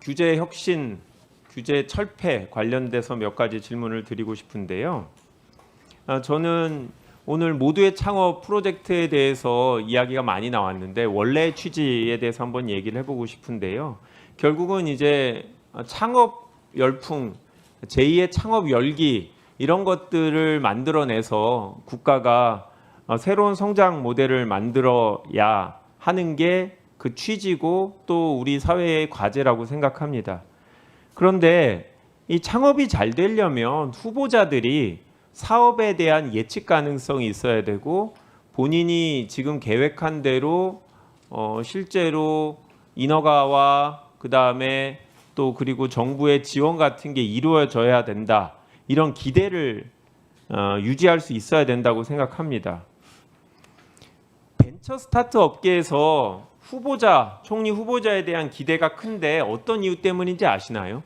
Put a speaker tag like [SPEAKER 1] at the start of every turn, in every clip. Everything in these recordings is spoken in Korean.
[SPEAKER 1] 규제 혁신, 규제 철폐 관련돼서 몇 가지 질문을 드리고 싶은데요. 저는 오늘 모두의 창업 프로젝트에 대해서 이야기가 많이 나왔는데 원래 취지에 대해서 한번 얘기를 해보고 싶은데요. 결국은 이제 창업 열풍, 제2의 창업 열기 이런 것들을 만들어내서 국가가 새로운 성장 모델을 만들어야 하는 게 그 취지고 또 우리 사회의 과제라고 생각합니다. 그런데 이 창업이 잘 되려면 후보자들이 사업에 대한 예측 가능성이 있어야 되고 본인이 지금 계획한 대로 실제로 인허가와 그다음에 또 그리고 정부의 지원 같은 게 이루어져야 된다. 이런 기대를 유지할 수 있어야 된다고 생각합니다. 벤처 스타트 업계에서 총리 후보자에 대한 기대가 큰데 어떤 이유 때문인지 아시나요?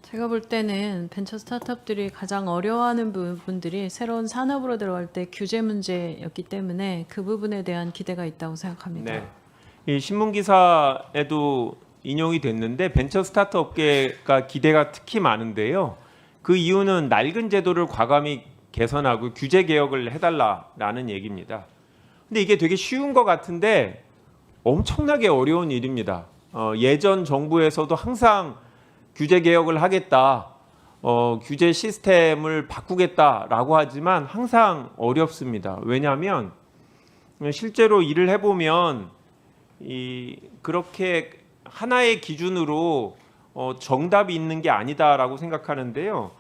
[SPEAKER 2] 제가 볼 때는 벤처 스타트업들이 가장 어려워하는 부분들이 새로운 산업으로 들어갈 때 규제 문제였기 때문에 그 부분에 대한 기대가 있다고 생각합니다.
[SPEAKER 1] 네. 이 신문 기사에도 인용이 됐는데 벤처 스타트 업계가 기대가 특히 많은데요. 그 이유는 낡은 제도를 과감히 개선하고 규제 개혁을 해달라라는 얘기입니다. 근데 이게 되게 쉬운 것 같은데 엄청나게 어려운 일입니다. 예전 정부에서도 항상 규제 개혁을 하겠다, 규제 시스템을 바꾸겠다라고 하지만 항상 어렵습니다. 왜냐하면 실제로 일을 해보면 그렇게 하나의 기준으로 정답이 있는 게 아니다라고 생각하는데요.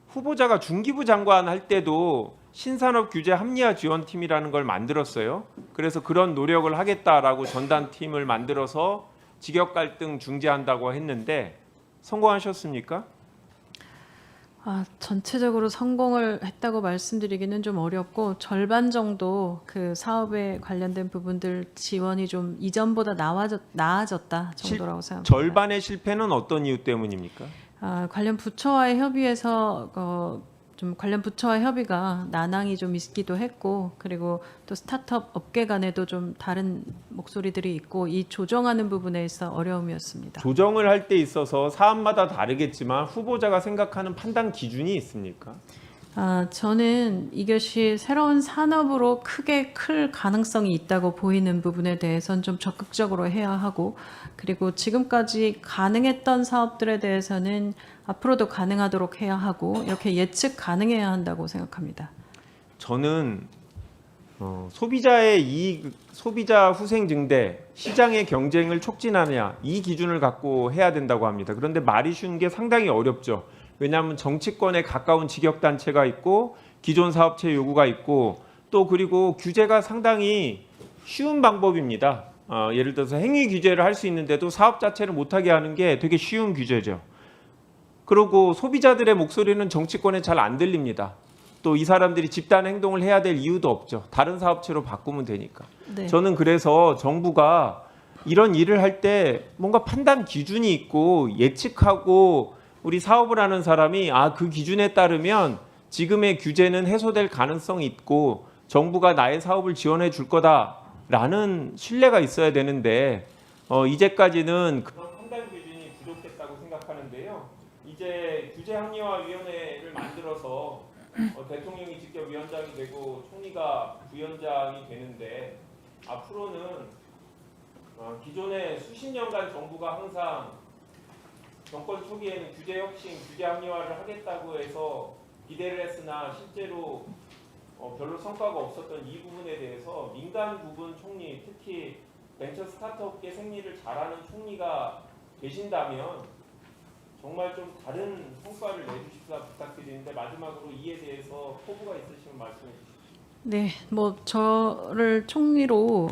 [SPEAKER 1] 후보자가 중기부 장관 할 때도 신산업 규제 합리화 지원팀이라는 걸 만들었어요. 그래서 그런 노력을 하겠다라고 전담팀을 만들어서 직역 갈등 중재한다고 했는데 성공하셨습니까?
[SPEAKER 2] 전체적으로 성공을 했다고 말씀드리기는 좀 어렵고 절반 정도 그 사업에 관련된 부분들 지원이 좀 이전보다 나아졌다 정도라고 생각합니다.
[SPEAKER 1] 절반의 실패는 어떤 이유 때문입니까?
[SPEAKER 2] 관련 부처와의 협의에서 좀 관련 부처와 협의가 난항이 좀 있기도 했고 그리고 또 스타트업 업계 간에도 좀 다른 목소리들이 있고 이 조정하는 부분에 있어 어려움이었습니다.
[SPEAKER 1] 조정을 할 때 있어서 사업마다 다르겠지만 후보자가 생각하는 판단 기준이 있습니까?
[SPEAKER 2] 저는 이것이 새로운 산업으로 크게 클 가능성이 있다고 보이는 부분에 대해서는 좀 적극적으로 해야 하고 그리고 지금까지 가능했던 사업들에 대해서는 앞으로도 가능하도록 해야 하고 이렇게 예측 가능해야 한다고 생각합니다.
[SPEAKER 1] 저는 소비자의 이익, 소비자 후생 증대, 시장의 경쟁을 촉진하느냐 이 기준을 갖고 해야 된다고 합니다. 그런데 말이 쉬운 게 상당히 어렵죠. 왜냐하면 정치권에 가까운 직역단체가 있고 기존 사업체 요구가 있고 또 그리고 규제가 상당히 쉬운 방법입니다. 예를 들어서 행위 규제를 할 수 있는데도 사업 자체를 못하게 하는 게 되게 쉬운 규제죠. 그리고 소비자들의 목소리는 정치권에 잘 안 들립니다. 또 이 사람들이 집단 행동을 해야 될 이유도 없죠. 다른 사업체로 바꾸면 되니까.
[SPEAKER 2] 네.
[SPEAKER 1] 저는 그래서 정부가 이런 일을 할 때 뭔가 판단 기준이 있고 예측하고 우리 사업을 하는 사람이 그 기준에 따르면 지금의 규제는 해소될 가능성이 있고 정부가 나의 사업을 지원해 줄 거다라는 신뢰가 있어야 되는데 이제까지는 그런 판단 기준이 부족했다고 생각하는데요. 이제 규제합리화위원회를 만들어서 대통령이 직접 위원장이 되고 총리가 부위원장이 되는데 앞으로는 기존의 수십 년간 정부가 항상 정권 초기에는 규제 혁신, 규제 합리화를 하겠다고 해서 기대를 했으나 실제로 별로 성과가 없었던 이 부분에 대해서 민간 부분 총리, 특히 벤처 스타트업계 생리를 잘하는 총리가 계신다면 정말 좀 다른 성과를 내주십사 부탁드리는데 마지막으로 이에 대해서 포부가 있으시면 말씀해 주십시오.
[SPEAKER 2] 네, 저를 총리로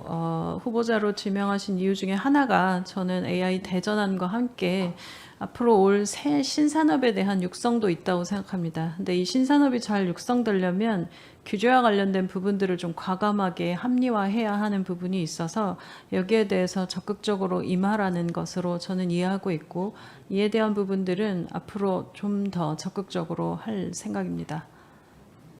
[SPEAKER 2] 후보자로 지명하신 이유 중에 하나가 저는 AI 대전환과 함께 앞으로 올 새 신산업에 대한 육성도 있다고 생각합니다. 근데 이 신산업이 잘 육성되려면 규제와 관련된 부분들을 좀 과감하게 합리화해야 하는 부분이 있어서 여기에 대해서 적극적으로 임하라는 것으로 저는 이해하고 있고 이에 대한 부분들은 앞으로 좀 더 적극적으로 할 생각입니다.